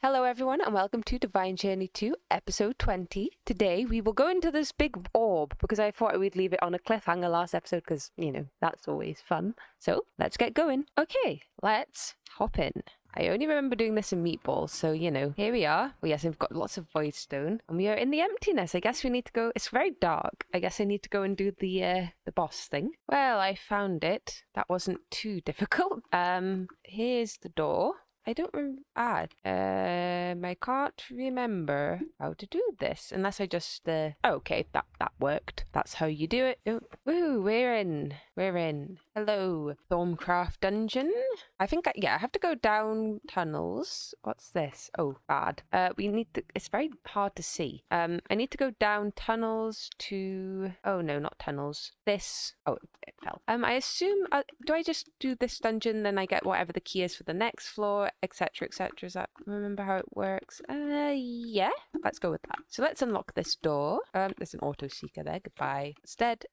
Hello everyone and welcome to Divine Journey 2 episode 20. Today we will go into this big orb because I thought we'd leave it on a cliffhanger last episode because, that's always fun. So let's get going. Okay, let's hop in. I only remember doing this in Meatballs, so here we are. Oh yes, we've got lots of void stone and we are in the emptiness. I guess we need to go, it's very dark. I guess I need to go and do the boss thing. Well, I found it. That wasn't too difficult. Here's the door. I don't remember. I can't remember how to do this unless I just. Okay, that worked. That's how you do it. Oh, woo, we're in. Hello, Stormcraft dungeon. I think I have to go down tunnels. What's this? Oh, bad. We need to. It's very hard to see. I need to go down tunnels to. Oh no, not tunnels. This. Oh, it fell. I assume. Do I just do this dungeon, then I get whatever the key is for the next floor, etc., etc. Is that? Remember how it works? Yeah. Let's go with that. So let's unlock this door. There's an auto seeker there. Goodbye. Instead,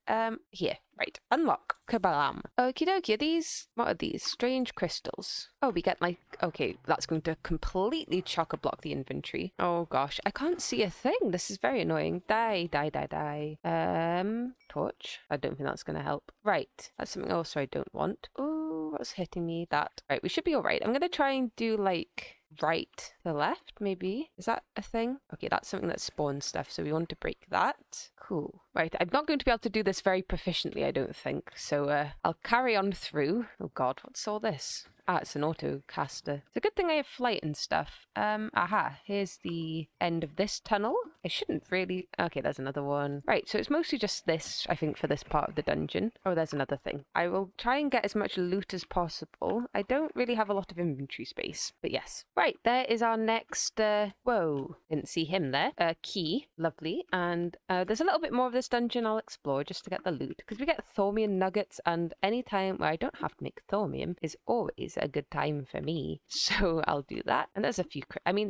here. Right. Unlock. Kabalam. Okie dokie. What are these? Strange crystals. Oh, we get okay, that's going to completely chock-a-block the inventory. Oh gosh, I can't see a thing. This is very annoying. Die. Torch. I don't think that's going to help. Right. That's something else I don't want. Oh, what's hitting me? That. Right, we should be all right. I'm going to try and do right to left, maybe. Is that a thing? Okay, that's something that spawns stuff, so we want to break that. Cool. Right, I'm not going to be able to do this very proficiently, I don't think. So I'll carry on through. Oh god, what's all this? Ah, it's an auto caster. It's a good thing I have flight and stuff. Here's the end of this tunnel. I shouldn't really... Okay, there's another one. Right, so it's mostly just this, I think, for this part of the dungeon. Oh, there's another thing. I will try and get as much loot as possible. I don't really have a lot of inventory space, but yes. Right, there is our next... Whoa, didn't see him there. Key, lovely. And there's a little bit more of this dungeon I'll explore just to get the loot, because we get thaumium nuggets, and any time where I don't have to make thaumium is always a good time for me, so I'll do that. And there's a few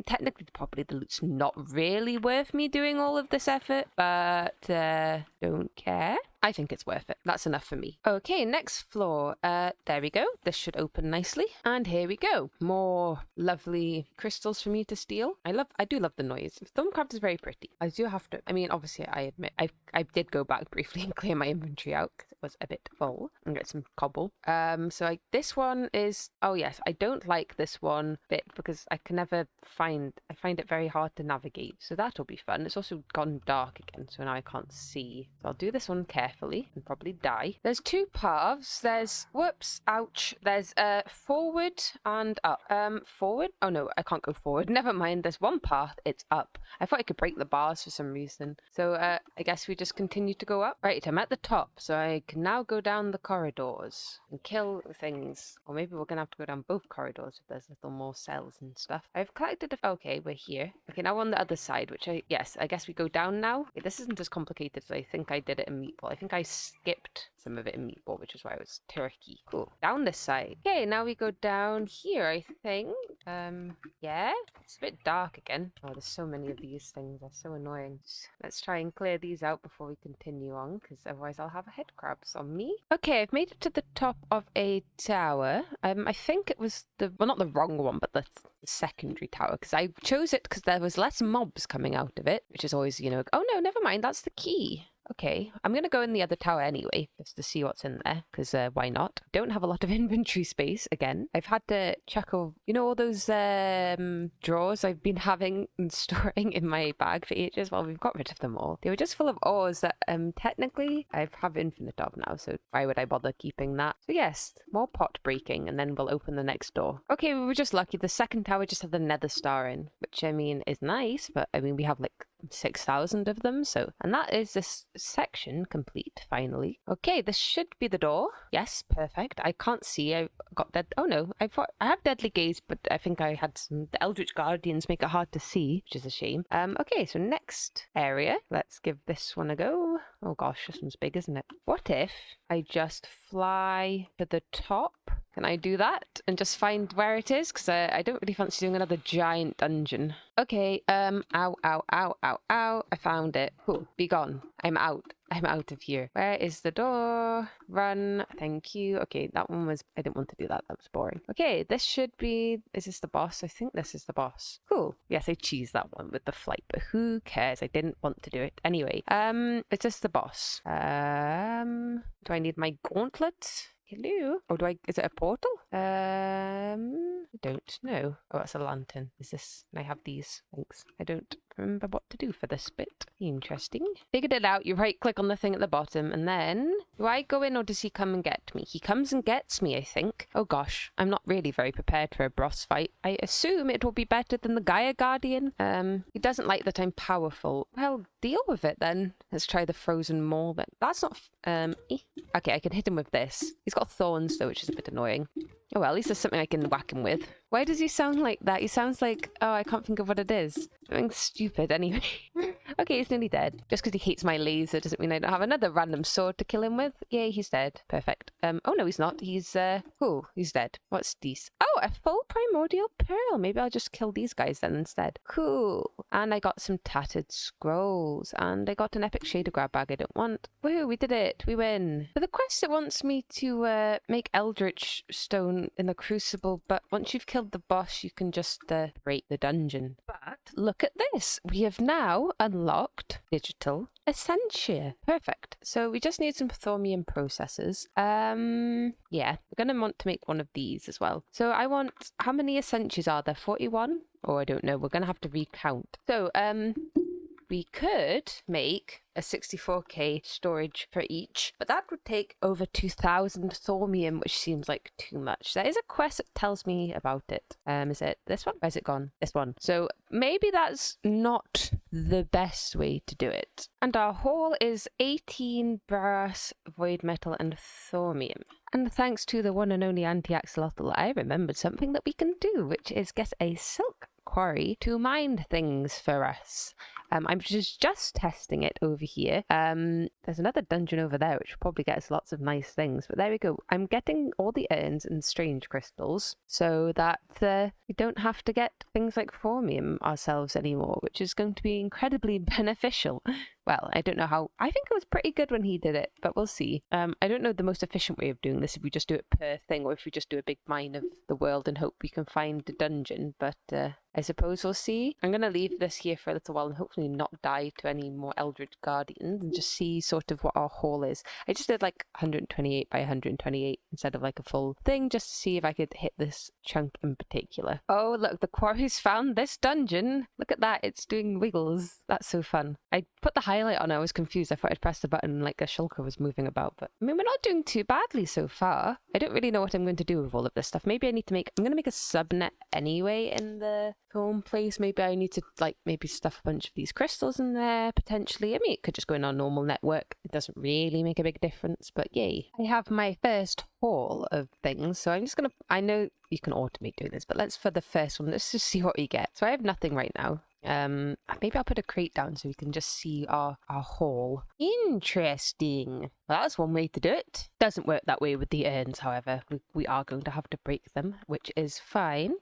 technically probably the loot's not really worth me doing all of this effort, but don't care. I think it's worth it. That's enough for me. Okay, next floor. There we go. This should open nicely. And here we go. More lovely crystals for me to steal. I do love the noise. Stormcraft is very pretty. I do have to, obviously I admit, I did go back briefly and clear my inventory out because it was a bit full and get some cobble. This one is, oh yes, I don't like this one bit because I find it very hard to navigate. So that'll be fun. It's also gone dark again, so now I can't see. So I'll do this one carefully and probably die. There's two paths. There's, whoops, ouch. There's forward and up. Forward? Oh no, I can't go forward. Never mind. There's one path. It's up. I thought I could break the bars for some reason. So I guess we just continue to go up. Right, I'm at the top, so I can now go down the corridors and kill things. Or maybe we're gonna have to go down both corridors if there's little more cells and stuff. I've collected okay, we're here. Okay, now on the other side, which I guess we go down now. Okay, this isn't as complicated as I think I did it in Meatball. I think I skipped some of it in Meatball, which is why it was turkey. Cool. Down this side. Okay, now we go down here, I think. Yeah. It's a bit dark again. Oh, there's so many of these things. They're so annoying. Let's try and clear these out before we continue on, because otherwise I'll have a head crabs on me. Okay, I've made it to the top of a tower. I think it was not the wrong one, but the secondary tower, because I chose it because there was less mobs coming out of it, which is always, oh no, never mind, that's the key. Okay, I'm going to go in the other tower anyway, just to see what's in there, because why not? Don't have a lot of inventory space, again. I've had to check all those drawers I've been having and storing in my bag for ages. Well, we've got rid of them all. They were just full of ores that technically I have infinite of now, so why would I bother keeping that? So yes, more pot breaking, and then we'll open the next door. Okay, we were just lucky. The second tower just had the nether star in, which is nice, but we have 6,000 of them, so, and that is this section complete finally. Okay, this should be the door. Yes, perfect. I can't see. I got dead. Oh no, I have deadly gaze, but I think I had the Eldritch Guardians make it hard to see, which is a shame. Okay, so next area. Let's give this one a go. Oh gosh, this one's big, isn't it? What if I just fly to the top? Can I do that and just find where it is? Because I don't really fancy doing another giant dungeon. Okay, ow. I found it. Cool, be gone. I'm out. I'm out of here. Where is the door? Run. Thank you. Okay, that one was... I didn't want to do that. That was boring. Okay, this should be... Is this the boss? I think this is the boss. Cool. Yes, I cheesed that one with the flight, but who cares? I didn't want to do it. Anyway, is this the boss? Do I need my gauntlet? Hello? Oh, is it a portal? I don't know. Oh, that's a lantern. Is this... Can I have these? Thanks. I don't remember what to do for this bit. Interesting. Figured it out. You right click on the thing at the bottom and then... Do I go in or does he come and get me? He comes and gets me, I think. Oh gosh, I'm not really very prepared for a boss fight. I assume it will be better than the Gaia Guardian. He doesn't like that I'm powerful. Well, deal with it then. Let's try the frozen maul then. That's not... Okay, I can hit him with this. He's got thorns though, which is a bit annoying. Oh well, at least there's something I can whack him with. Why does he sound like that? He sounds like... Oh, I can't think of what it is. Something stupid anyway. Okay, he's nearly dead. Just because he hates my laser doesn't mean I don't have another random sword to kill him with. Yay, he's dead. Perfect. Oh no, he's not. He's, cool. He's dead. What's this? Oh, a full primordial pearl. Maybe I'll just kill these guys then instead. Cool. And I got some tattered scrolls. And I got an epic shader grab bag I don't want. Woohoo, we did it. We win. For the quest, it wants me to, make eldritch stone in the crucible. But once you've killed the boss, you can just, break the dungeon. But look at this. We have now unlocked digital essentia. Perfect. So we just need some thaumium processors. Yeah, we're going to want to make one of these as well. So I want, how many essentias are there? 41? Oh, I don't know. We're going to have to recount. So, we could make a 64k storage for each, but that would take over 2,000 thaumium, which seems like too much. There is a quest that tells me about it. Is it this one? Where's it gone? This one. So maybe that's not the best way to do it. And our haul is 18 brass, void metal, and thaumium. And thanks to the one and only anti-axolotl, I remembered something that we can do, which is get a silk quarry to mine things for us. I'm just testing it over here. There's another dungeon over there which will probably get us lots of nice things, but there we go. I'm getting all the urns and strange crystals so that we don't have to get things like thaumium ourselves anymore, which is going to be incredibly beneficial. Well, I don't know how... I think it was pretty good when he did it, but we'll see. I don't know the most efficient way of doing this, if we just do it per thing, or if we just do a big mine of the world and hope we can find the dungeon, but I suppose we'll see. I'm going to leave this here for a little while and hopefully not die to any more Eldritch Guardians and just see sort of what our haul is. I just did like 128 by 128 instead of like a full thing, just to see if I could hit this chunk in particular. Oh, look, the Quarry's found this dungeon. Look at that, it's doing wiggles. That's so fun. I put the highlight on, I was confused. I thought I'd pressed the button and like a shulker was moving about, but I mean, we're not doing too badly so far. I don't really know what I'm going to do with all of this stuff. Maybe I need to I'm going to make a subnet anyway in the home place. Maybe I need to like maybe stuff a bunch of these crystals in there potentially. I mean, it could just go in our normal network. It doesn't really make a big difference, but yay. I have my first haul of things, so I'm just going to, I know you can automate doing this, but for the first one, let's just see what we get. So I have nothing right now. Maybe I'll put a crate down so we can just see our haul. Interesting. Well, that's one way to do it. Doesn't work that way with the urns, however. We are going to have to break them, which is fine.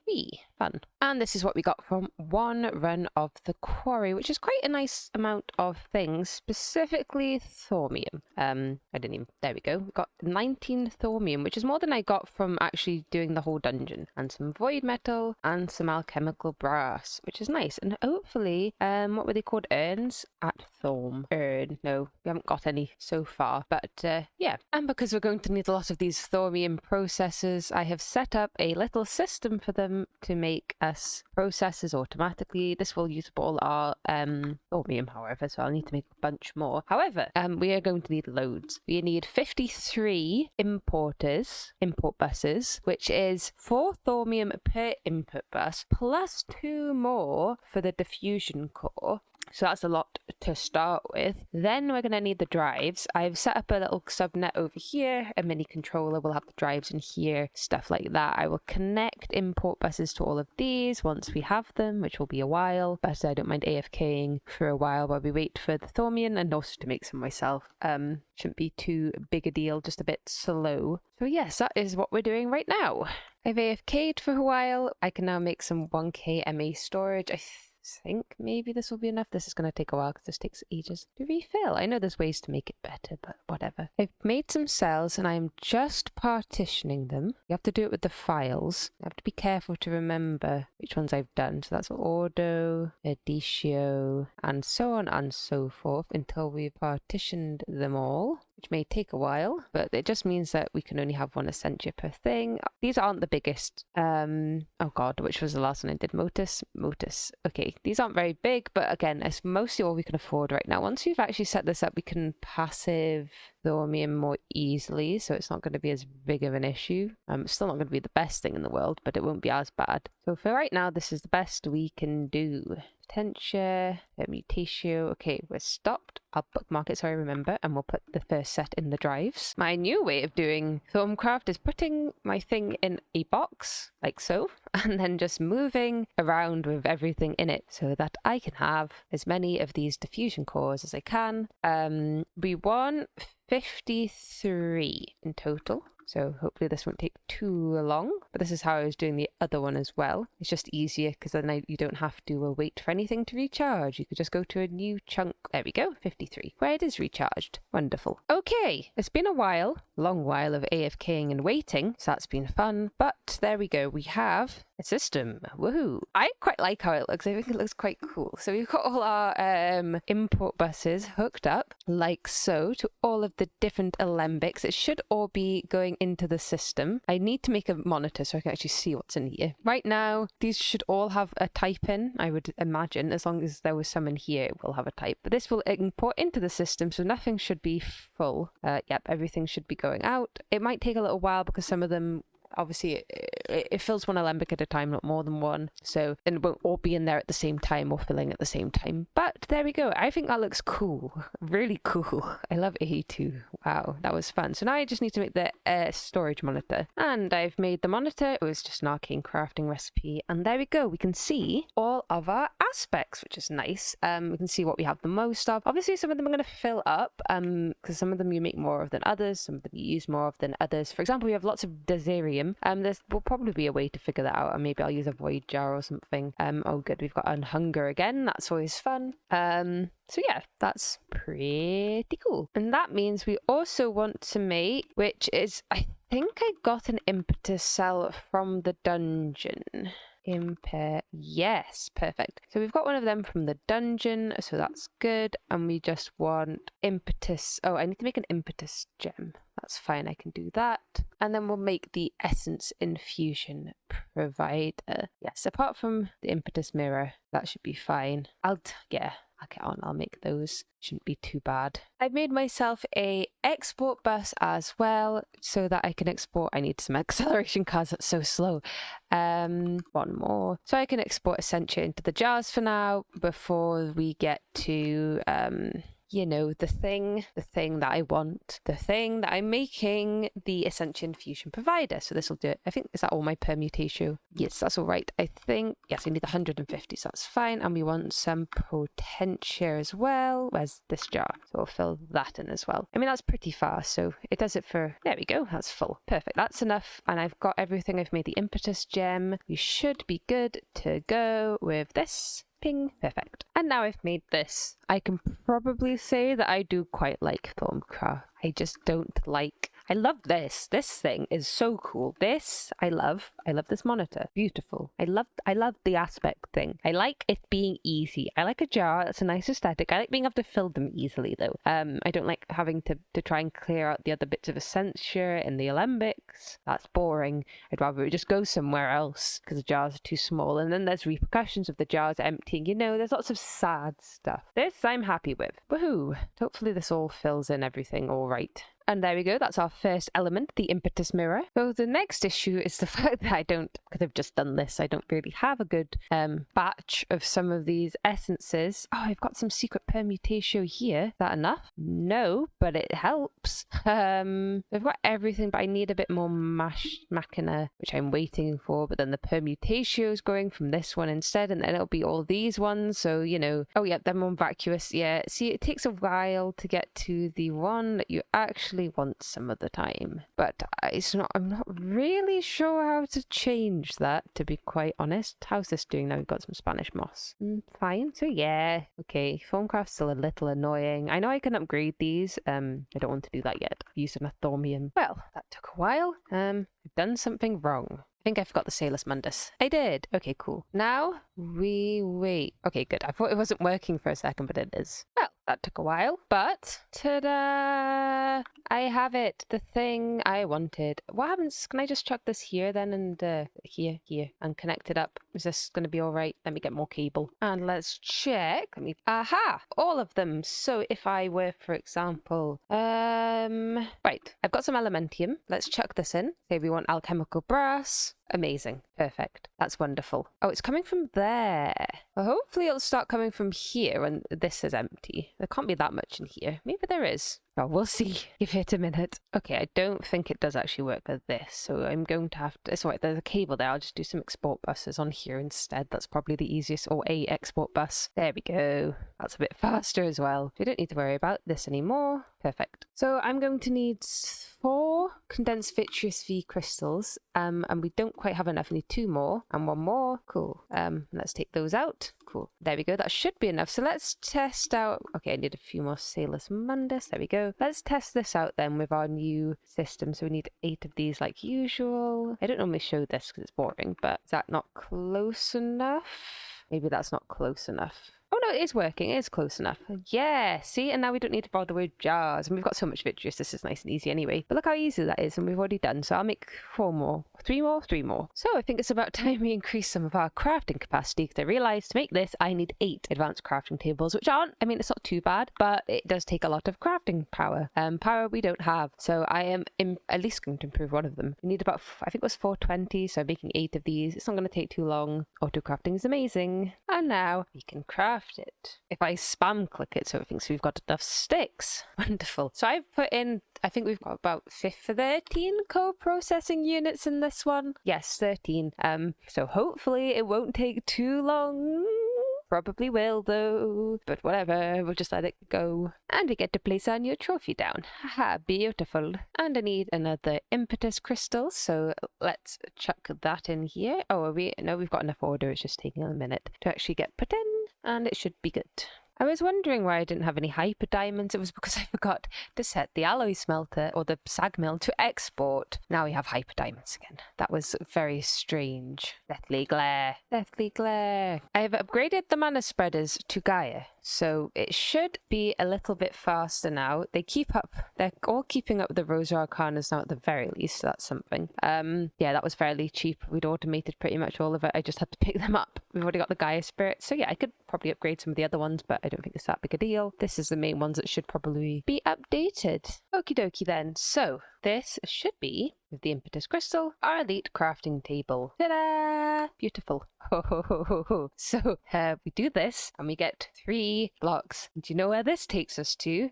Fun. And this is what we got from one run of the quarry, which is quite a nice amount of things, specifically thaumium. There we go. We got 19 thaumium, which is more than I got from actually doing the whole dungeon. And some void metal and some alchemical brass, which is nice. And hopefully, what were they called? Urns? At Thorm. Urn. No, we haven't got any so far. But yeah, and because we're going to need a lot of these thaumium processors, I have set up a little system for them to make us processors automatically. This will use up all our thaumium, however, so I'll need to make a bunch more. However, we are going to need loads. We need 53 import buses, which is 4 thaumium per input bus, plus 2 more for the diffusion core. So that's a lot to start with. Then we're going to need the drives. I've set up a little subnet over here, a mini controller. We'll have the drives in here, stuff like that. I will connect import buses to all of these once we have them, which will be a while, but I don't mind AFKing for a while while we wait for the thaumium and also to make some myself. Shouldn't be too big a deal, just a bit slow. So yes, that is what we're doing right now. I've AFK'd for a while. I can now make some 1k MA storage. I think maybe this will be enough. This is going to take a while because this takes ages to refill. I know there's ways to make it better, but whatever. I've made some cells and I'm just partitioning them. You have to do it with the files. I have to be careful to remember which ones I've done. So that's ordo, editio, and so on and so forth until we've partitioned them all, which may take a while, but it just means that we can only have one essentia per thing. These aren't the biggest. Oh god, which was the last one I did? Motus. Okay, these aren't very big, but again, it's mostly all we can afford right now. Once we've actually set this up, we can passive Thormium more easily, so it's not going to be as big of an issue. It's still not going to be the best thing in the world, but it won't be as bad. So for right now, this is the best we can do. Potentia, mutatio. Okay, we're stopped. I'll bookmark it so I remember, and we'll put the first set in the drives. My new way of doing Stormcraft is putting my thing in a box, like so, and then just moving around with everything in it so that I can have as many of these diffusion cores as I can. We want 53 in total. So hopefully this won't take too long, but this is how I was doing the other one as well. It's just easier because then you don't have to wait for anything to recharge. You could just go to a new chunk. There we go, 53, where it is recharged. Wonderful. Okay, it's been a while, long while of AFKing and waiting, so that's been fun. But there we go, we have a system. Woohoo! I quite like how it looks. I think it looks quite cool. So we've got all our import buses hooked up like so to all of the different alembics. It should all be going into the system. I need to make a monitor so I can actually see what's in here. Right now, these should all have a type in, I would imagine. As long as there was some in here, it will have a type. But this will import into the system, so nothing should be full. Yep, everything should be going out. It might take a little while because some of them, obviously it fills one alembic at a time, not more than one, so it won't all be in there at the same time or filling at the same time. But there we go. I think that looks cool, really cool. I love A2. Wow, that was fun. So now I just need to make the storage monitor, and I've made the monitor. It was just an arcane crafting recipe, and there we go. We can see all of our aspects, which is nice. We can see what we have the most of. Obviously some of them are going to fill up because some of them you make more of than others, some of them you use more of than others. For example, we have lots of Deserium. There will probably be a way to figure that out, and maybe I'll use a void jar or something. Oh good, we've got Unhunger again. That's always fun. So yeah, that's pretty cool. And that means we also want to make, which is, I think I got an impetus cell from the dungeon. Yes, perfect. So we've got one of them from the dungeon, so that's good. And we just want impetus. Oh, I need to make an impetus gem. That's fine, I can do that. And then we'll make the essence infusion provider. Yes, apart from the impetus mirror, that should be fine. I'll get on, I'll make those. Shouldn't be too bad. I've made myself a export bus as well so that I can export. I need some acceleration cards, that's so slow. One more. So I can export essentia into the jars for now before we get to you know, the thing that I want, the thing that I'm making, the essentia infusion provider. So this will do it. I think, is that all my permutation? Yes, that's all right. I think, yes, I need 150, so that's fine. And we want some potentia as well. Where's this jar? So we'll fill that in as well. I mean, that's pretty fast, so it does it for, there we go, that's full. Perfect, that's enough. And I've got everything. I've made the impetus gem. We should be good to go with this. Perfect. And now I've made this. I can probably say that I do quite like Stormcraft. I just don't like... I love this. This thing is so cool. This, I love. I love this monitor. Beautiful. I love the aspect thing. I like it being easy. I like a jar. That's a nice aesthetic. I like being able to fill them easily, though. I don't like having to try and clear out the other bits of essentia in the alembics. That's boring. I'd rather it just go somewhere else because the jars are too small. And then there's repercussions of the jars emptying. You know, there's lots of sad stuff. This I'm happy with. Woohoo. Hopefully this all fills in everything all right. And there we go, that's our first element, the impetus mirror. So the next issue is the fact that I don't, because I've just done this, I don't really have a good batch of some of these essences. Oh, I've got some secret permutation here. Is that enough? No, but it helps. I've got everything, but I need a bit more machina, which I'm waiting for, but then the permutation is going from this one instead, and then it'll be all these ones, so, you know. Oh yeah, they're more vacuous, yeah. See, it takes a while to get to the one that you actually actually want some of the time. But I'm not really sure how to change that, to be quite honest. How's this doing now? We've got some Spanish moss. Fine. So yeah, okay. Stormcraft's still a little annoying. I know I can upgrade these. I don't want to do that yet. I've used an Thormium. Well, that took a while. I've done something wrong. I think I forgot the Salus Mundus. I did. Okay, cool. Now we wait. Okay, good. I thought it wasn't working for a second, but it is. Well, that took a while, but ta-da! I have it. The thing I wanted. What happens? Can I just chuck this here then and here, and connect it up? Is this going to be all right? Let me get more cable. And let's check. Aha! All of them. So if I were, for example, right. I've got some Elementium. Let's chuck this in. Say we want alchemical brass. Amazing. Perfect. That's wonderful. Oh, it's coming from there. Well, hopefully it'll start coming from here when this is empty. There can't be that much in here. Maybe there is. Oh, we'll see. Give it a minute. Okay, I don't think it does actually work with this, so I'm going to have to... It's alright, there's a cable there. I'll just do some export buses on here instead. That's probably the easiest, or a export bus. There we go. That's a bit faster as well. We don't need to worry about this anymore. Perfect. So I'm going to need 4 condensed vitreous V crystals, and we don't quite have enough. We need 2 more and 1 more. Cool. Let's take those out. Cool. There we go. That should be enough. So let's test out... Okay, I need a few more Salus Mundus. There we go. Let's test this out then with our new system. So we need 8 of these like usual. I don't normally show this because it's boring, but is that not close enough? Maybe that's not close enough. Oh no, it is working. It is close enough. Yeah, see? And now we don't need to bother with jars. And we've got so much vitreous. This is nice and easy anyway. But look how easy that is. And we've already done. So I'll make 4 more. 3 more? 3 more. So I think it's about time we increase some of our crafting capacity. Because I realised to make this, I need 8 advanced crafting tables. Which aren't, I mean, it's not too bad. But it does take a lot of crafting power. Power we don't have. So I am at least going to improve one of them. We need about, I think it was 420. So I'm making 8 of these. It's not going to take too long. Auto crafting is amazing. And now we can craft it. If I spam click it so it thinks we've got enough sticks. Wonderful. So I've put in, I think we've got about 13 co-processing units in this one. Yes, 13. So hopefully it won't take too long. Probably will though, but whatever, we'll just let it go. And we get to place our new trophy down. Haha, beautiful. And I need another impetus crystal, so let's chuck that in here. Oh, no, we've got enough order, it's just taking a minute to actually get put in, and it should be good. I was wondering why I didn't have any hyper diamonds. It was because I forgot to set the alloy smelter or the sag mill to export. Now we have hyper diamonds again. That was very strange. Deathly glare. Deathly glare. I have upgraded the mana spreaders to Gaia, so it should be a little bit faster now. They keep up. They're all keeping up with the Rosa Arcanas now at the very least, so that's something. Yeah, that was fairly cheap. We'd automated pretty much all of it. I just had to pick them up. We've already got the Gaia Spirit, so yeah, I could probably upgrade some of the other ones, but I don't think it's that big a deal. This is the main ones that should probably be updated. Okie dokie then. So this should be, with the impetus crystal, our elite crafting table. Ta-da! Beautiful. Ho ho ho ho ho. So we do this and we get 3 blocks. Do you know where this takes us to?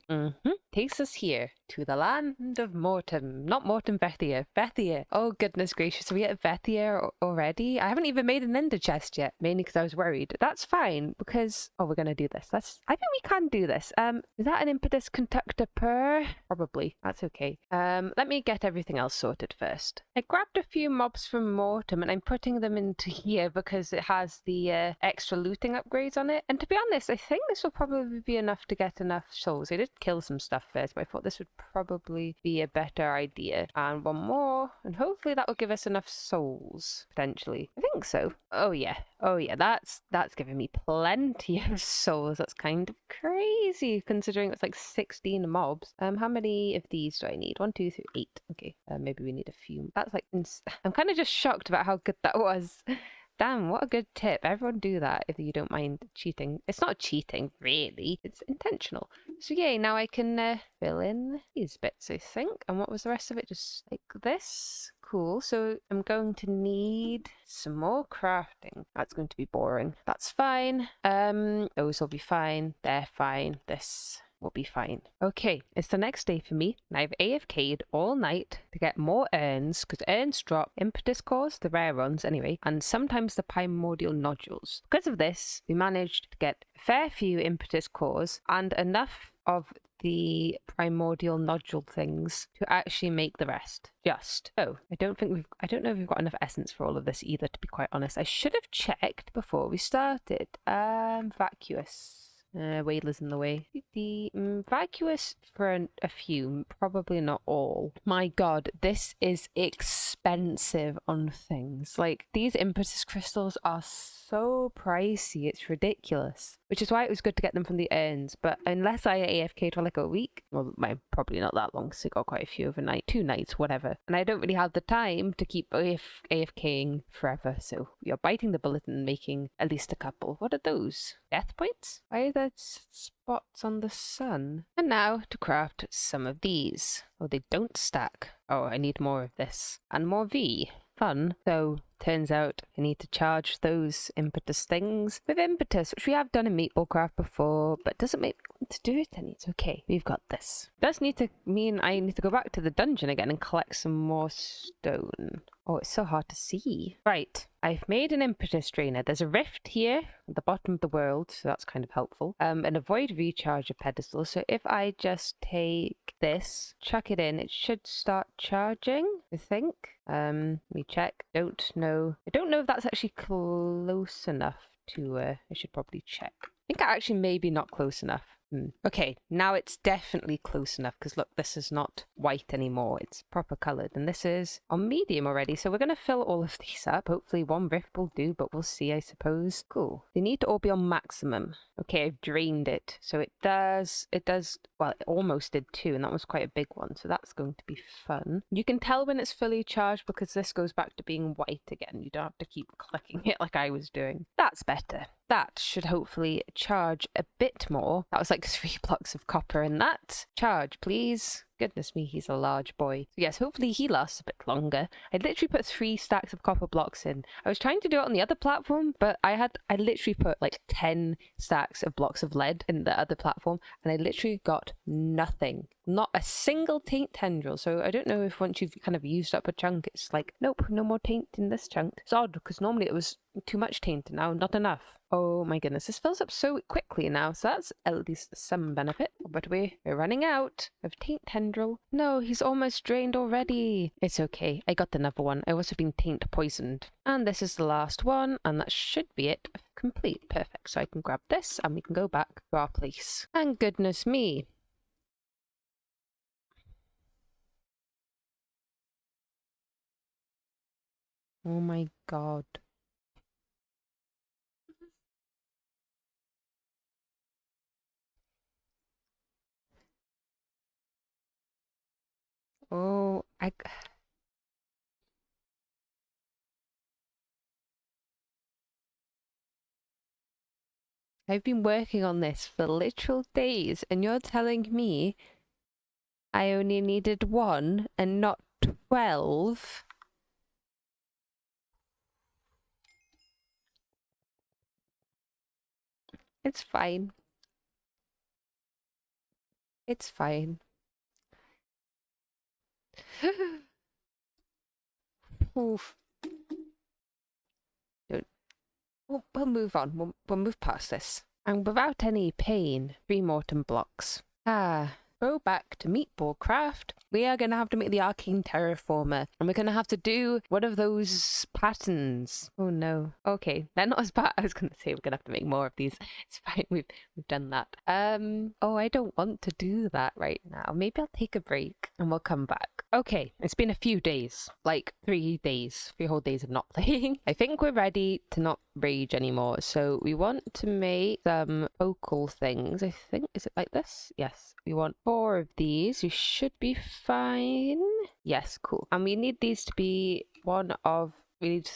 Takes us here to the land of Mortem. Not Mortem, Bethier. Bethier. Oh goodness gracious, are we at Bethier already? I haven't even made an ender chest yet, mainly because I was worried. That's fine because, oh, we're gonna do this. I think we can do this. Is that an impetus conductor per? Probably. That's okay. Let me get everything else sorted first. I grabbed a few mobs from Mortem and I'm putting them into here because it has the extra looting upgrades on it. And to be honest, I think this will probably be enough to get enough souls. I did kill some stuff first, but I thought this would probably be a better idea. And 1 more, and hopefully that will give us enough souls, potentially. I think so. Oh yeah, that's giving me plenty of souls. That's kind of crazy, considering it's like 16 mobs. How many of these do I need? 1, 2, 3, 8. Okay, maybe we need a few. That's like, I'm kind of just shocked about how good that was. Damn, what a good tip. Everyone do that if you don't mind cheating. It's not cheating, really. It's intentional. So yay, now I can fill in these bits, I think. And what was the rest of it? Just like this. Cool. So I'm going to need some more crafting. That's going to be boring. That's fine. Those will be fine. They're fine. This will be fine. Okay, it's the next day for me, and I've AFK'd all night to get more urns, because urns drop impetus cores, the rare ones anyway, and sometimes the primordial nodules. Because of this, we managed to get a fair few impetus cores and enough of the primordial nodule things to actually make the rest. Oh, I don't know if we've got enough essence for all of this either, to be quite honest. I should have checked before we started. Vacuous. Wailer's in the way. The vacuous for a few, probably not all. My god, this is expensive on things. Like, these impetus crystals are so pricey, it's ridiculous. Which is why it was good to get them from the urns, but unless I AFK'd for like a week, well, probably not that long, because I got quite a few overnight, 2 nights, whatever. And I don't really have the time to keep AFKing forever, so you're biting the bullet and making at least a couple. What are those? Death points? Why are there spots on the sun? And now to craft some of these. Oh, they don't stack. Oh, I need more of this. And more V. Fun. So, turns out I need to charge those impetus things with impetus, which we have done in Meatballcraft before, but doesn't make me want to do it any. It's okay. We've got this. Does need to mean I need to go back to the dungeon again and collect some more stone. Oh, it's so hard to see. Right. I've made an impetus drainer. There's a rift here at the bottom of the world, so that's kind of helpful. And a void recharger pedestal. So if I just take this, chuck it in, it should start charging, I think. Let me check. I don't know if that's actually close enough to, I should probably check. I think I actually maybe not close enough. Okay, now it's definitely close enough, because look, this is not white anymore. It's proper coloured, and this is on medium already, so we're going to fill all of these up. Hopefully one rift will do, but we'll see, I suppose. Cool. They need to all be on maximum. Okay, I've drained it. So it does, well, it almost did too, and that was quite a big one, so that's going to be fun. You can tell when it's fully charged because this goes back to being white again. You don't have to keep clicking it like I was doing. That's better. That should hopefully charge a bit more. That was like 3 blocks of copper in that. Charge, please. Goodness me, he's a large boy. So yes, hopefully he lasts a bit longer. I literally put 3 stacks of copper blocks in. I was trying to do it on the other platform, but I literally put like 10 stacks of blocks of lead in the other platform, and I literally got nothing. Not a single taint tendril. So I don't know if once you've kind of used up a chunk, it's like, nope, no more taint in this chunk. It's odd, because normally it was too much taint, and now not enough. Oh my goodness, this fills up so quickly now, so that's at least some benefit. But we're running out of taint tendril. No, he's almost drained already. It's okay, I got another one. I also been taint poisoned. And this is the last one, and that should be it. Complete. Perfect. So I can grab this, and we can go back to our place. And goodness me. Oh my god. Oh, I've been working on this for literal days, and you're telling me I only needed 1 and not 12? It's fine. It's fine. Oof. We'll move on. We'll move past this. And without any pain, 3 mortem blocks. Go back to Meatballcraft. We are going to have to make the arcane terraformer, and we're going to have to do one of those patterns. Oh no. Okay, they're not as bad. I was going to say we're going to have to make more of these. It's fine, we've done that. Oh, I don't want to do that right now. Maybe I'll take a break and we'll come back. Okay, it's been a few days, like 3 days, 3 whole days of not playing. I think we're ready to not rage anymore. So we want to make some focal things. I think, is it like this? Yes, we want 4 of these. We should be fine. Yes, cool. And we need these to be we need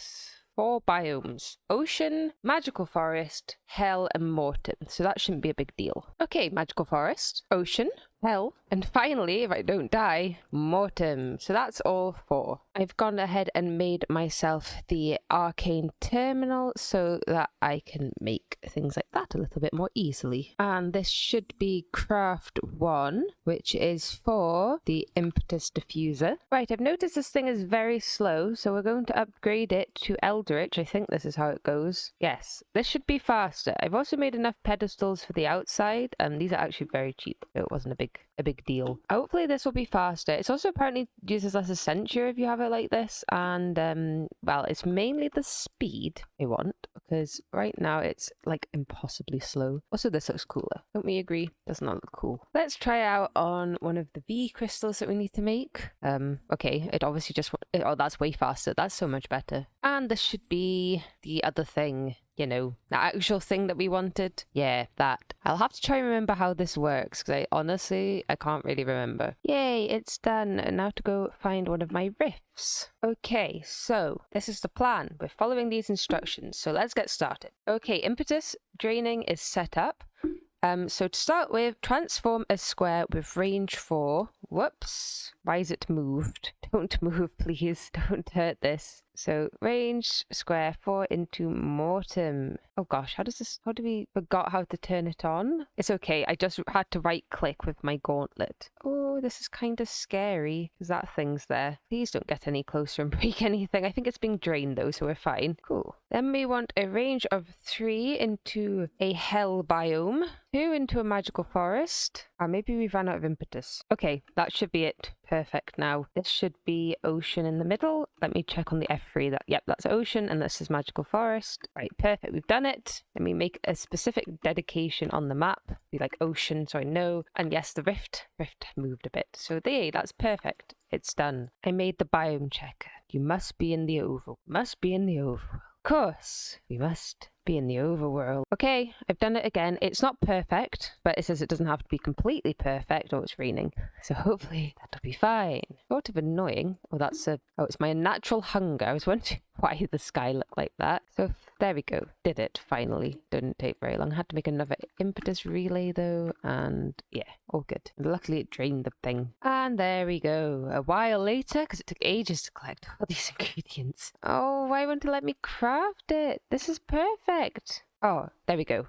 4 biomes: ocean, magical forest, hell, and mortem. So that shouldn't be a big deal. Okay, magical forest, ocean, hell, and finally, if I don't die, mortem. So that's all 4. I've gone ahead and made myself the arcane terminal so that I can make things like that a little bit more easily. And this should be craft 1, which is for the impetus diffuser. Right, I've noticed this thing is very slow, so we're going to upgrade it to Eldritch. I think this is how it goes. Yes, this should be faster. I've also made enough pedestals for the outside, and these are actually very cheap, so it wasn't a big a big deal. Hopefully this will be faster. It's also apparently uses less essentia if you have it like this, and well, it's mainly the speed I want, because right now it's like impossibly slow. Also, this looks cooler. Don't we agree? Does not look cool. Let's try out on one of the V crystals that we need to make. Okay, it obviously just... Oh, that's way faster. That's so much better. And this should be the other thing. You know, the actual thing that we wanted. Yeah, that. I'll have to try and remember how this works, because I can't really remember. Yay, it's done. And now to go find one of my rifts. Okay, so this is the plan. We're following these instructions, so let's get started. Okay, impetus draining is set up. So to start with, transform a square with range 4. Whoops. Why is it moved? Don't move, please. Don't hurt this. So range square 4 into mortem. Oh gosh, how do we forgot how to turn it on? It's okay. I just had to right click with my gauntlet. Oh, this is kind of scary because that thing's there. Please don't get any closer and break anything. I think it's being drained though, so we're fine. Cool. Then we want a range of 3 into a hell biome, 2 into a magical forest. Maybe we ran out of impetus. Okay, that should be it. Perfect. Now this should be ocean in the middle. Let me check on the F3. Yep, that's ocean, and this is magical forest. Right, perfect. We've done it. Let me make a specific dedication on the map. Be like ocean, so I know. And yes, the rift moved a bit. So there, that's perfect. It's done. I made the biome checker. You must be in the oval. Must be in the oval. Of course, we must be in the overworld. Okay, I've done it again. It's not perfect, but it says it doesn't have to be completely perfect. Oh, it's raining. So hopefully that'll be fine. Sort of annoying. Oh, it's my unnatural hunger. I was wondering why the sky looked like that. So there we go. Did it finally. Didn't take very long. Had to make another impetus relay though, and yeah, all good. And luckily it drained the thing. And there we go. A while later, because it took ages to collect all these ingredients. Oh, why won't it let me craft it? This is perfect. Oh, there we go.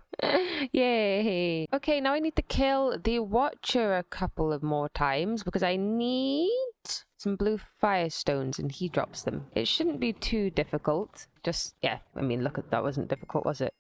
Yay. Okay, now I need to kill the Watcher a couple of more times because I need some blue firestones and he drops them. It shouldn't be too difficult. Just, yeah, I mean, look at that. Wasn't difficult, was it?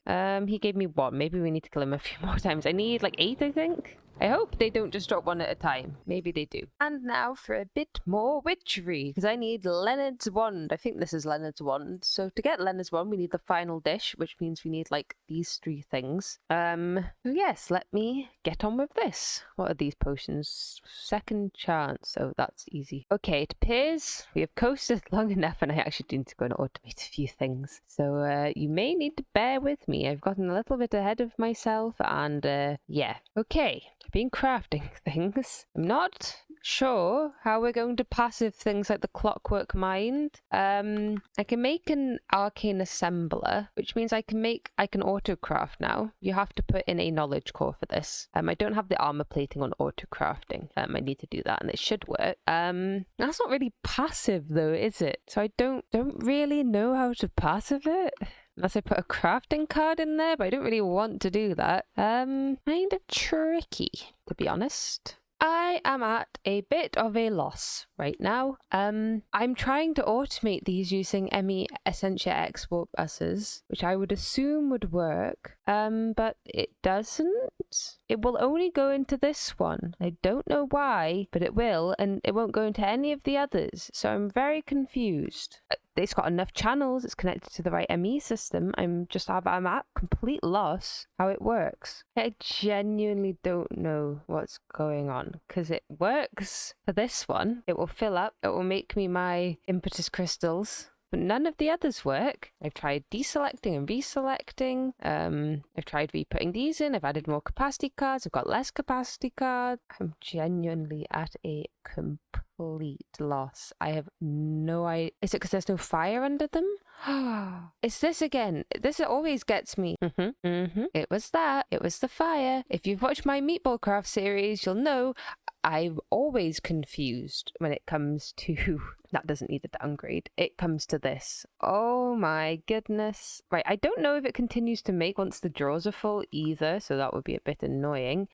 He gave me 1. Maybe we need to kill him a few more times. I need like 8, I think. I hope they don't just drop 1 at a time. Maybe they do. And now for a bit more witchery, because I need Leonard's wand. I think this is Leonard's wand. So to get Leonard's wand, we need the final dish, which means we need like these 3 things. So yes, let me get on with this. What are these potions? Second chance. Oh, that's easy. Okay, it appears we have coasted long enough, and I actually do need to go and automate a few things. So you may need to bear with me. I've gotten a little bit ahead of myself, and yeah. Okay. I've been crafting things. I'm not sure how we're going to passive things like the clockwork mind. I can make an arcane assembler, which means I can autocraft now. You have to put in a knowledge core for this. I don't have the armor plating on autocrafting. I need to do that, and it should work. That's not really passive though, is it? So I don't really know how to passive it. Unless I put a crafting card in there, but I don't really want to do that. Kind of tricky, to be honest. I am at a bit of a loss right now. I'm trying to automate these using ME Essentia export buses, which I would assume would work, but it doesn't. It will only go into this one. I don't know why, but it will, and it won't go into any of the others, so I'm very confused. It's got enough channels, it's connected to the right ME system. I'm at complete loss how it works. I genuinely don't know what's going on, because it works for this one. It will fill up, it will make me my impetus crystals, but none of the others work. I've tried deselecting and reselecting. I've tried re-putting these in. I've added more capacity cards. I've got less capacity cards. I'm genuinely at a complete loss. I have no idea. Is it because there's no fire under them? It's this again. This always gets me. It was that. It was the fire. If you've watched my Meatball Craft series, you'll know I'm always confused when it comes to... That doesn't need a downgrade. It comes to this. Oh my goodness. Right, I don't know if it continues to make once the drawers are full either, so that would be a bit annoying.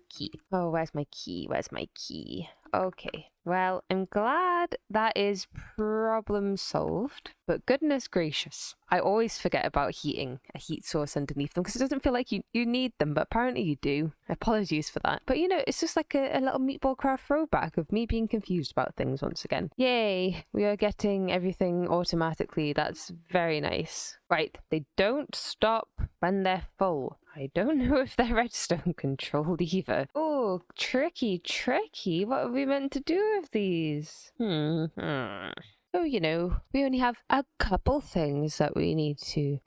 Key. Oh, where's my key? Where's my key? Okay. Well, I'm glad that is problem solved, but goodness gracious, I always forget about heating a heat source underneath them because it doesn't feel like you need them, but apparently you do. Apologies for that. But you know, it's just like a little Meatball Craft throwback of me being confused about things once again. Yay, we are getting everything automatically. That's very nice. Right, they don't stop when they're full. I don't know if they're redstone controlled either. Oh, tricky. What are we meant to do with these? So, you know, we only have a couple things that we need to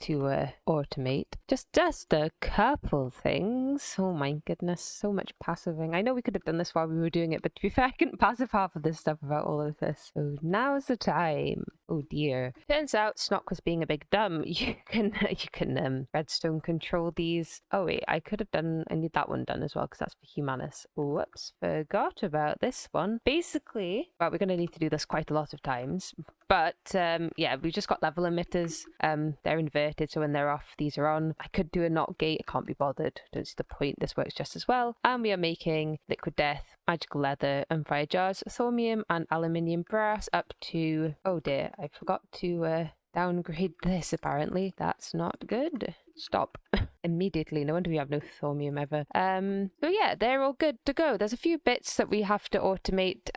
automate. Just a couple things. Oh my goodness, so much passiving. I know we could have done this while we were doing it, but to be fair, I couldn't passive half of this stuff about all of this. So now's the time. Oh dear. Turns out Snock was being a big dumb. You can redstone control these. Oh wait, I need that one done as well because that's for Humanus. Whoops, forgot about this one. Basically, well, we're going to need to do this quite a lot of times. But yeah, we just got level emitters. They're inverted, so when they're off, these are on. I could do a not gate. I can't be bothered. Don't see the point. This works just as well. And we are making liquid death, magical leather, and fire jars, thaumium and aluminium brass up to... Oh dear, I forgot to downgrade this apparently. That's not good. Stop. Immediately. No wonder we have no thaumium ever. So yeah, they're all good to go. There's a few bits that we have to automate.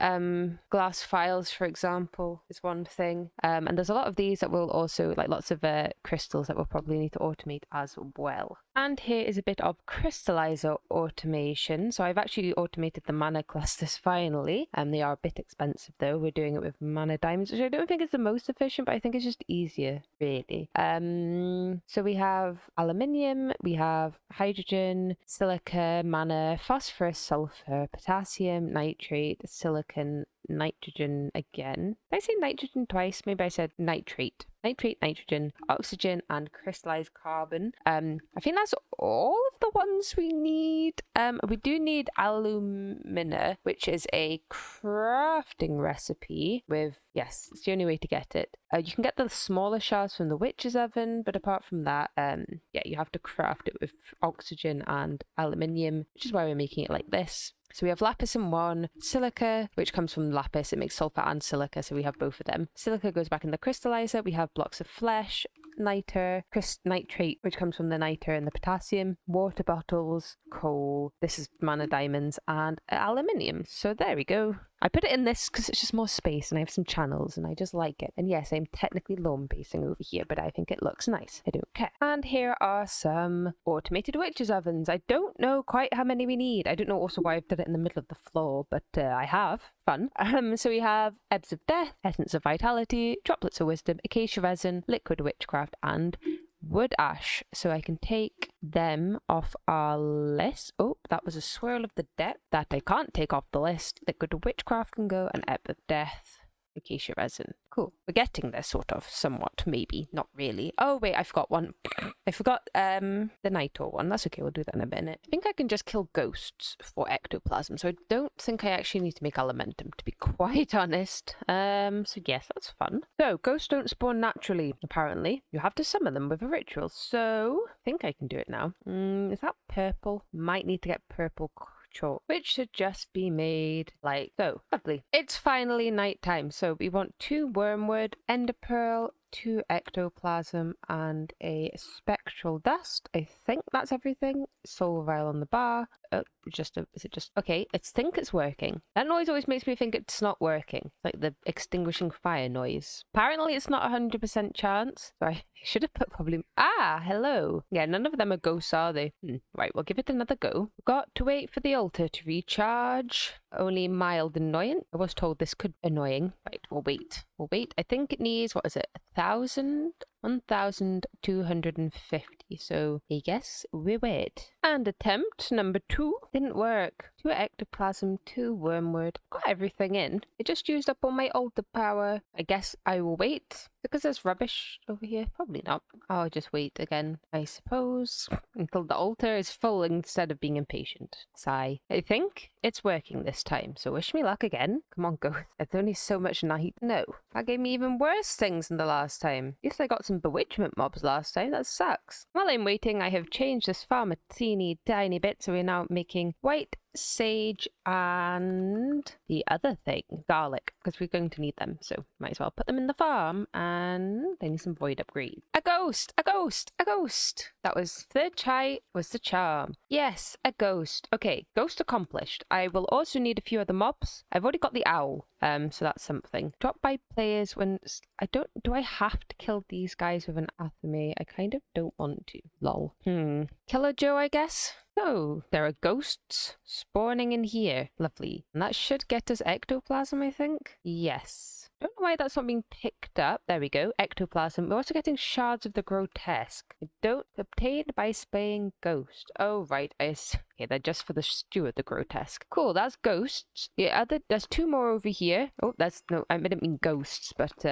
Glass files, for example, is one thing. And there's a lot of these that will also, like lots of crystals that we'll probably need to automate as well. And here is a bit of crystallizer automation. So I've actually automated the mana clusters finally. They are a bit expensive though. We're doing it with mana diamonds, which I don't think is the most efficient, but I think it's just easier, really. So we have aluminium, we have hydrogen, silica, mana, phosphorus, sulfur, potassium, nitrate, silicon, nitrogen again. Did I say nitrogen twice? Maybe I said nitrate. Nitrate, nitrogen, oxygen, and crystallized carbon. I think that's all of the ones we need. We do need alumina, which is a crafting recipe with, yes, it's the only way to get it. You can get the smaller shards from the witch's oven, but apart from that, yeah, you have to craft it with oxygen and aluminium, which is why we're making it like this. So we have lapis in one, silica, which comes from lapis. It makes sulfur and silica, so we have both of them. Silica goes back in the crystallizer. We have blocks of flesh, niter, nitrate, which comes from the niter and the potassium, water bottles, coal. This is mana diamonds and aluminium. So there we go. I put it in this because it's just more space and I have some channels and I just like it. And yes, I'm technically loam basing over here, but I think it looks nice. I don't care. And here are some automated witches ovens. I don't know quite how many we need. I don't know also why I've done it in the middle of the floor, but I have. Fun. So we have Ebbs of Death, Essence of Vitality, Droplets of Wisdom, Acacia Resin, Liquid Witchcraft, and Wood Ash. So I can take them off our list. Oh, that was a swirl of the depth that I can't take off the list. Liquid Witchcraft can go, and Ebb of Death, Acacia Resin. Cool. We're getting there sort of, somewhat, maybe. Not really. Oh, wait, I forgot one. I forgot the Nitro one. That's okay, we'll do that in a minute. I think I can just kill ghosts for ectoplasm, so I don't think I actually need to make elementum, to be quite honest. So yes, that's fun. So, ghosts don't spawn naturally, apparently. You have to summon them with a ritual, so I think I can do it now. Is that purple? Might need to get purple chalk, which should just be made like so. Lovely. It's finally nighttime, so we want 2 wormwood, ender pearl, 2 ectoplasm, and a spectral dust. I think that's everything. Soul vial on the bar. Is it just okay? I think it's working. That noise always makes me think it's not working, like the extinguishing fire noise. Apparently it's not 100% chance, so I should have put probably... hello. Yeah, none of them are ghosts, are they? Right, we'll give it another go. We've got to wait for the altar to recharge. Only mild annoyance. I was told this could be annoying. Right, we'll wait. I think it needs, what is it, 1,000? 1,250. So I guess we wait. And attempt number 2 didn't work. 2 ectoplasm, 2 wormwood. Got everything in. I just used up all my altar power. I guess I will wait because there's rubbish over here. Probably not. I'll just wait again, I suppose, until the altar is full instead of being impatient. Sigh. I think it's working this time, so wish me luck again. Come on, go. It's only so much night. No, that gave me even worse things than the last time. At least I got some bewitchment mobs last time. That sucks. While I'm waiting, I have changed this farm a teeny tiny bit, so we're now making white sage and the other thing, garlic, because we're going to need them. So might as well put them in the farm. And I need some void upgrade. A ghost, a ghost, a ghost. That was third try was the charm. Yes, a ghost. Okay, ghost accomplished. I will also need a few other mobs. I've already got the owl. So that's something. Drop by players when do I have to kill these guys with an athame? I kind of don't want to. Lol. Killer Joe, I guess. Oh, there are ghosts spawning in here. Lovely. And that should get us ectoplasm, I think. Yes. Don't know why that's not being picked up. There we go. Ectoplasm. We're also getting shards of the grotesque. Don't obtain by splaying ghost. Oh, right. Okay, they're just for the stew of the grotesque. Cool, that's ghosts. There's two more over here. Oh, no, I didn't mean ghosts, but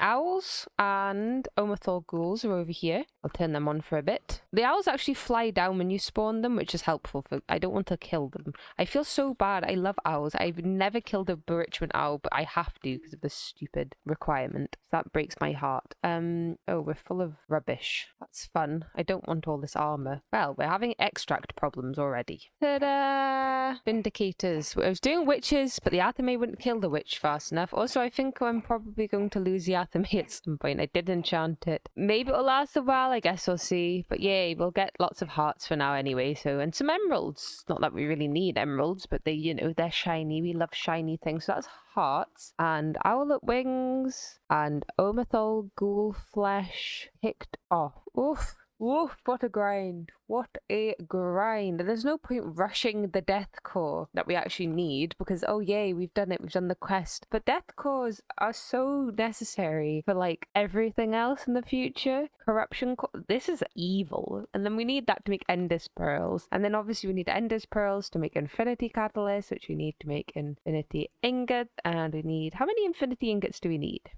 owls and Omathal ghouls are over here. I'll turn them on for a bit. The owls actually fly down when you spawn them, which is helpful for. I don't want to kill them. I feel so bad. I love owls. I've never killed a bewitchment owl, but I have to because of this stupid requirement. That breaks my heart. Oh, we're full of rubbish. That's fun. I don't want all this armor. Well, we're having extract problems already. Ta-da! Vindicators. I was doing witches, but the athame wouldn't kill the witch fast enough. Also, I think I'm probably going to lose the athame at some point. I did enchant it. Maybe it'll last a while. I guess we'll see. But yay, we'll get lots of hearts for now anyway. So, and some emeralds. Not that we really need emeralds, but they're shiny. We love shiny things. So that's hearts and owlet wings and Omathal ghoul flesh picked off. Oof. Oof, what a grind. What a grind. And there's no point rushing the death core that we actually need because, oh yay, we've done it. We've done the quest. But death cores are so necessary for like everything else in the future. Corruption core. This is evil. And then we need that to make Endless Pearls. And then obviously we need Endless Pearls to make Infinity Catalyst, which we need to make Infinity Ingot. And we need, how many Infinity Ingots do we need?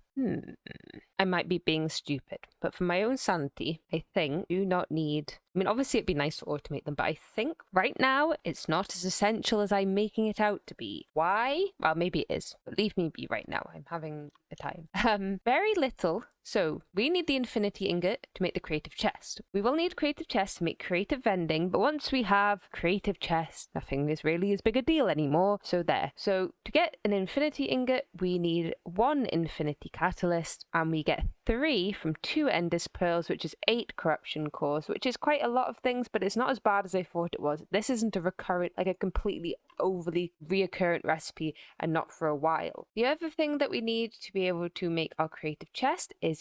I might be being stupid, but for my own sanity, I think do not need. I mean, obviously it'd be nice to automate them, but I think right now it's not as essential as I'm making it out to be. Why? Well, maybe it is, but leave me be right now. I'm having a time. Very little. So we need the Infinity Ingot to make the Creative Chest. We will need Creative Chest to make Creative Vending, but once we have Creative Chest, nothing is really as big a deal anymore. So there. So to get an Infinity Ingot, we need 1 Infinity Catalyst, and we get 3 from 2 Endless Pearls, which is 8 Corruption Cores, which is quite a lot of things, but it's not as bad as I thought it was. This isn't a recurrent, like a completely overly reoccurrent recipe and not for a while. The other thing that we need to be able to make our Creative Chest is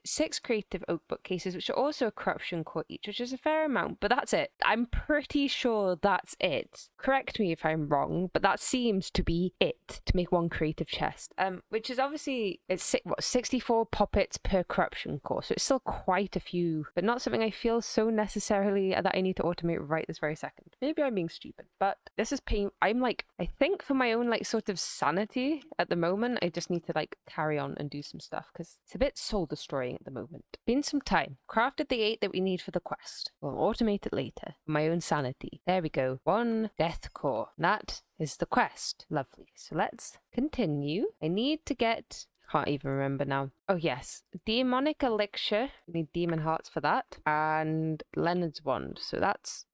6 creative oak bookcases, which are also a corruption core each, which is a fair amount, but that's it. I'm pretty sure that's it. Correct me if I'm wrong, but that seems to be it to make 1 creative chest. Which is obviously, it's 64 poppets per corruption core, so it's still quite a few, but not something I feel so necessarily that I need to automate right this very second. Maybe I'm being stupid, but this is pain. I'm like, I think for my own like sort of sanity at the moment, I just need to like carry on and do some stuff because it's a bit soul destroying at the moment. Been some time. Crafted the 8 that we need for the quest. We'll automate it later. For my own sanity. There we go. 1 death core. That is the quest. Lovely. So let's continue. I need to get... Can't even remember now. Oh yes, demonic elixir. We need demon hearts for that, and Leonard's wand. So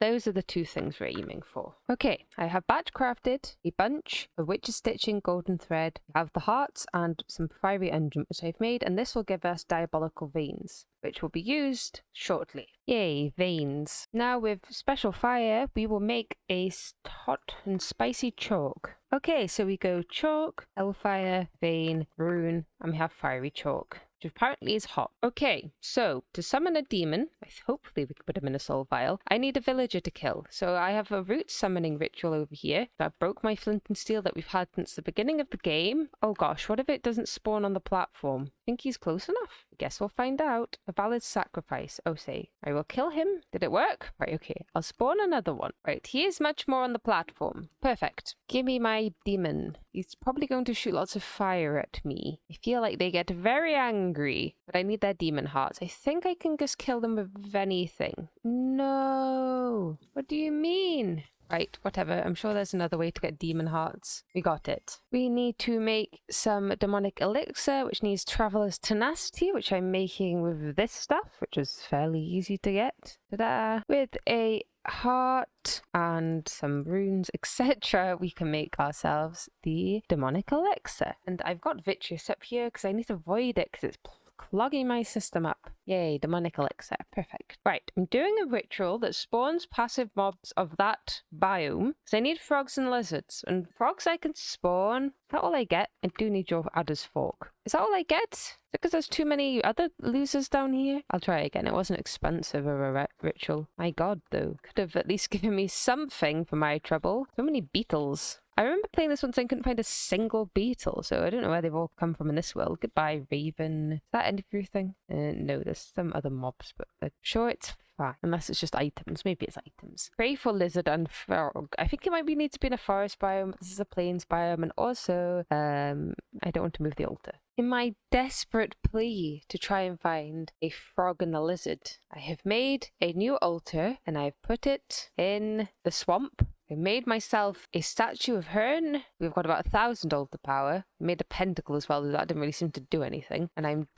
those are the 2 things we're aiming for. Okay, I have batch crafted a bunch of witch's stitching, golden thread. I have the hearts and some fiery unguent which I've made, and this will give us diabolical veins, which will be used shortly. Yay, veins. Now with special fire, we will make a hot and spicy chalk. Okay, so we go chalk, hellfire, vein, rune, and we have fiery chalk, which apparently is hot. Okay, so to summon a demon, hopefully we can put him in a soul vial, I need a villager to kill. So I have a root summoning ritual over here that broke my flint and steel that we've had since the beginning of the game. Oh gosh, what if it doesn't spawn on the platform? Think he's close enough? I guess we'll find out. A valid sacrifice. Oh, say. I will kill him. Did it work? Right, okay. I'll spawn another one. Right, he is much more on the platform. Perfect. Give me my demon. He's probably going to shoot lots of fire at me. I feel like they get very angry, but I need their demon hearts. I think I can just kill them with anything. No. What do you mean? Right, whatever. I'm sure there's another way to get demon hearts. We got it. We need to make some demonic elixir, which needs traveler's tenacity, which I'm making with this stuff, which is fairly easy to get. Ta-da! With a heart and some runes, etc., we can make ourselves the demonic elixir. And I've got Vitreous up here because I need to avoid it because it's clogging my system up. Yay, demonic elixir. Perfect. Right, I'm doing a ritual that spawns passive mobs of that biome. So I need frogs and lizards. And frogs I can spawn. Is that all I get? I do need your adder's fork. Is that all I get? Because there's too many other losers down here. I'll try again. It wasn't expensive of a ritual. My god, though. Could have at least given me something for my trouble. So many beetles. I remember playing this once and couldn't find a single beetle, so I don't know where they've all come from in this world. Goodbye, Raven. Is that everything? No, there's some other mobs, but I'm sure it's fine. Unless it's just items. Maybe it's items. Pray for lizard and frog. I think it might need to be in a forest biome. This is a plains biome, and also, I don't want to move the altar. In my desperate plea to try and find a frog and a lizard, I have made a new altar, and I've put it in the swamp. I made myself a statue of Hern. We've got about 1,000 altar power. I made a pentacle as well, though that didn't really seem to do anything. And I'm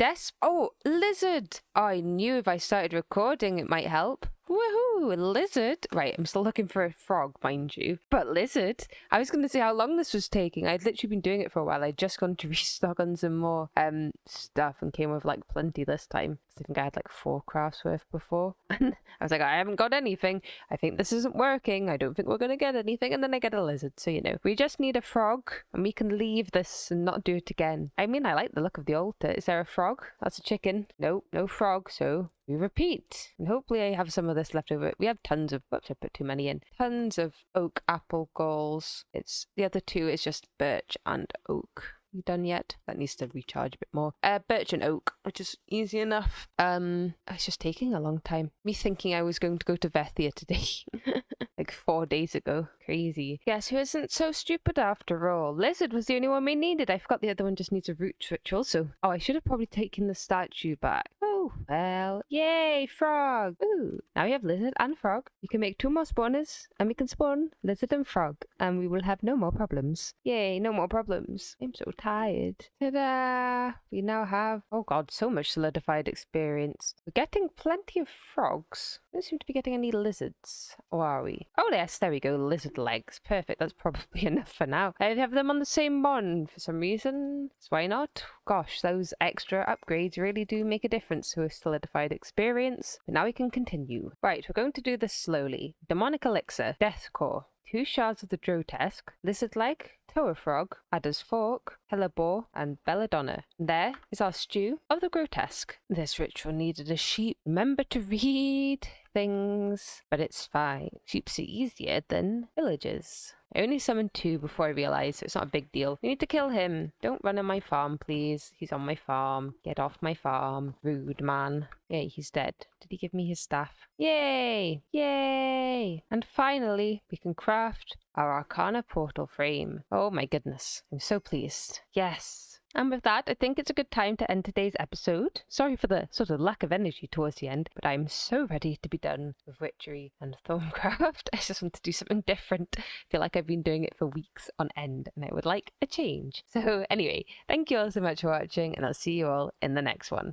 Oh, lizard! Oh, I knew if I started recording it might help. Woohoo! Lizard! Right, I'm still looking for a frog, mind you. But lizard? I was going to say how long this was taking. I'd literally been doing it for a while. I'd just gone to restock on some more stuff and came with like plenty this time. I think I had like 4 crafts worth before. And I was like, I haven't got anything. I think this isn't working. I don't think we're going to get anything. And then I get a lizard. So, you know, we just need a frog and we can leave this and not do it again. I mean, I like the look of the altar. Is there a frog? That's a chicken. Nope, no frog. So we repeat. And hopefully I have some of this left over. We have tons of, whoops, I put too many in. Tons of oak apple galls. The other 2 is just birch and oak. You done yet? That needs to recharge a bit more. Birch and oak, which is easy enough. It's just taking a long time. Me thinking I was going to go to Bethier today. Like 4 days ago. Crazy. Guess who isn't so stupid after all? Lizard was the only one we needed. I forgot the other one just needs a root ritual, so... Oh, I should have probably taken the statue back. Oh, well. Yay, frog! Ooh. Now we have lizard and frog. You can make 2 more spawners, and we can spawn lizard and frog, and we will have no more problems. Yay, no more problems. I'm so tired. Ta-da! We now have, oh god, so much solidified experience. We're getting plenty of frogs. We don't seem to be getting any lizards. Or are we? Oh yes, there we go. Lizard legs. Perfect. That's probably enough for now. I have them on the same one for some reason. So why not? Gosh, those extra upgrades really do make a difference to a solidified experience. But now we can continue. Right, we're going to do this slowly. Demonic elixir. Death core. 2 shards of the grotesque, lizard leg, tower frog, adder's fork, hellebore, and belladonna. There is our stew of the grotesque. This ritual needed a sheep. Remember to read things, but it's fine. Sheep's easier than villagers. I only summoned 2 before I realised, so it's not a big deal. We need to kill him. Don't run on my farm, please. He's on my farm. Get off my farm. Rude man. Yay, he's dead. Did he give me his staff? Yay! Yay! And finally, we can craft our arcana portal frame. Oh my goodness. I'm so pleased. Yes! And with that, I think it's a good time to end today's episode. Sorry for the sort of lack of energy towards the end, but I'm so ready to be done with Witchery and Stormcraft. I just want to do something different. I feel like I've been doing it for weeks on end, and I would like a change. So anyway, thank you all so much for watching, and I'll see you all in the next one.